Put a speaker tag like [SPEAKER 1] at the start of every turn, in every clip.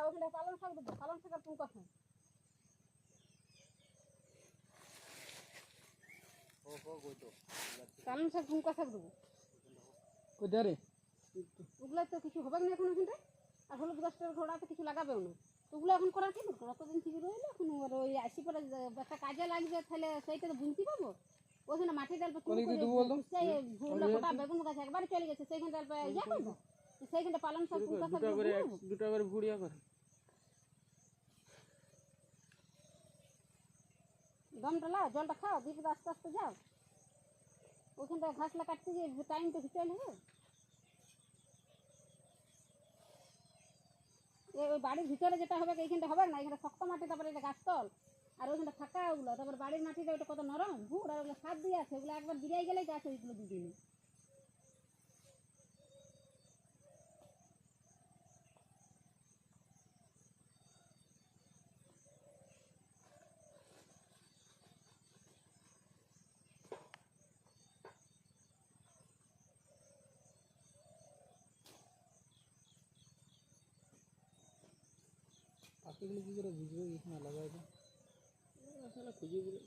[SPEAKER 1] ওখানে পালং শাক দেবো, পালং শাক আর পুঙ্কা শাক। পালং শাক পুঙ্কা শাক দেবো।
[SPEAKER 2] কোথায়
[SPEAKER 1] ওগুলো তো কিছু হবে না এখন ওখানটায়, আর হলুদ গাছটার ঘোড়াতে কিছু লাগাবেও না। ওগুলো এখন করা কি দরকার? অতদিন থেকে রইলে এখন ওই আসি পরে একটা কাজে লাগবে, তাহলে সেইটা তো বুনতে পারবো। ওখানে মাটি ডালবে ভুলটা গোটা বেগুন গাছ একবারে চলে গেছে, সেইখানে ডালবে ইয়া করবো, সেইখানটা পালং শাক পুঙ্কা শাক
[SPEAKER 2] দুটা করে ভুড়িয়া করে
[SPEAKER 1] দমটা লাও, জলটা খাও, দিয়ে আস্তে আস্তে যাও। ওখানটা ঘাসলা কাটতে গিয়ে টাইম তো চলে হবে। ওই বাড়ির ভিতরে যেটা হবে এইখানটা হবে না, এখানে শক্ত মাটি, তারপরে এটা গাছতল, আর ওইখানটা ফাঁকা ওগুলো, তারপর বাড়ির মাটিটা ওইটা কত নরম ভুড়, আর ওগুলো সার দিয়ে আছে, ওগুলো একবার বিরিয়াই গেলেই গাছ ওইগুলো দুদিনে।
[SPEAKER 2] পাখিগুলো কি করে বুঝবে এখানে লাগাইবে? আসলে খুঁজে বলে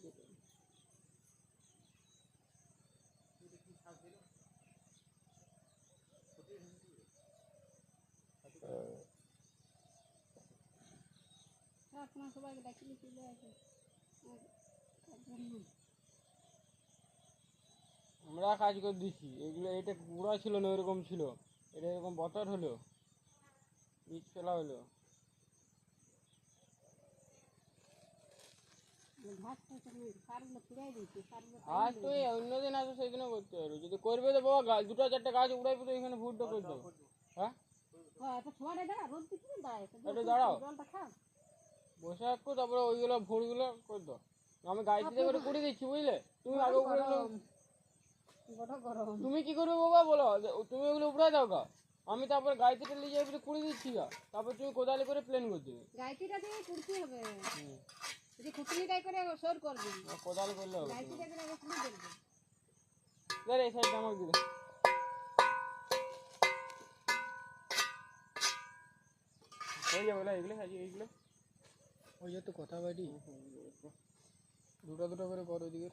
[SPEAKER 1] আপনার সবাইকে ডাকিলে চলে আসে।
[SPEAKER 2] আমরা কাজ করে দিচ্ছি এগুলো, এটা গুঁড়া ছিল না, এরকম ছিল, এটা এরকম বতর হলো, বীজ ফেলা হলো।
[SPEAKER 1] ঘাস সারগুলো ফিরাই দিচ্ছে, সারগুলো
[SPEAKER 2] আজ তো অন্যদিন আসো সেইদিনও করতে পারো, যদি করবে তো বাবা গাছ দুটো চারটে গাছ উড়াইবে তো এখানে ভুটটা করে দেবো। হ্যাঁ একটু দাঁড়াও,
[SPEAKER 1] জলটা খাও।
[SPEAKER 2] বসে রাখো, তারপরে ওইগুলো ভুড়গুলো করে দাও। আমি গাড়িতে করে কুড়ি দিচ্ছি বুঝলে, তুমি আগে উপরে তুমি কি করবে বাবা বলো, তুমি ওগুলো উপরে দাও গা, আমি তারপর গাড়িতে নিয়ে যাই কুড়ি দিচ্ছি গা, তারপর তুমি কোদালি করে প্লেন করে দেবে।
[SPEAKER 1] গাইতিটা দিয়ে কুড়তে হবে, যদি খুঁটনিটাই করে সর করবে,
[SPEAKER 2] কোদালি করলে হবে।
[SPEAKER 1] গাইতিটা করে আগে কুড়ে দেবে।
[SPEAKER 2] এই সাইডটা আমাকে দিবে। হয়ে যাবে না এগুলো, এইগুলো ওই যে তো কথা বাড়ি দুটো দুটো করে করো ওদিকে।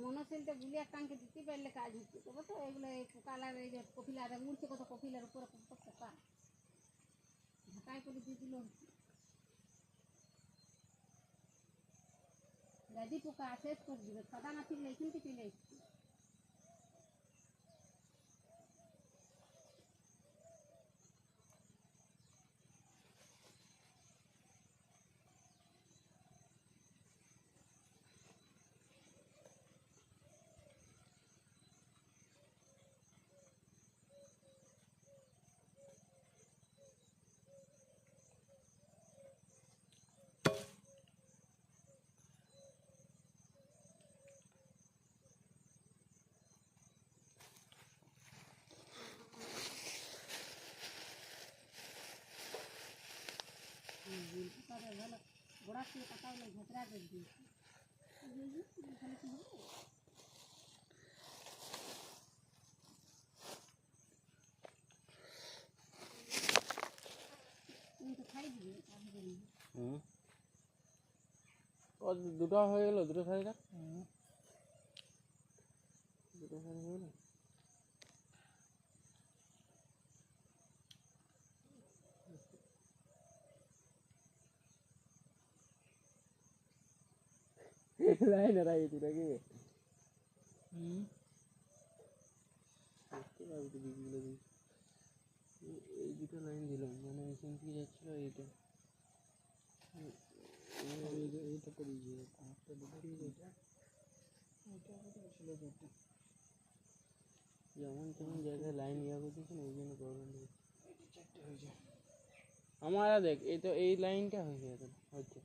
[SPEAKER 1] মনোশীলটা গুলিয়ে টাঙ্কে দিতে পারলে কাজ হচ্ছে, তবে তো এগুলো কালার, এই যে কপিলার উড়ছে কত, কপিলার উপরে কত পোকা, ঢাকায় করে দিয়ে দিল। গাজি পোকা শেষ করে দিবে, সাদা না ছিল এখানকে চলে এসছে। গোড়া থেকে পাতা হলে ঘেতরা করে দিয়েছি, তাহলে কি হবে?
[SPEAKER 2] দুটো হয়ে গেল, দুটো সাইড দুটো সাইড হয়ে গেল। লাইন রাখি নাকি এই দুটো লাইন দিলাম, মানে এখান থেকে যাচ্ছিল এইটা, এইটা করে যেমন তেমন জায়গায় লাইন ইয়া করতেছে না, ওই জন্য প্রবলেম চারটে হয়েছে আমার। দেখ এই তো এই লাইনটা হয়েছে, হচ্ছে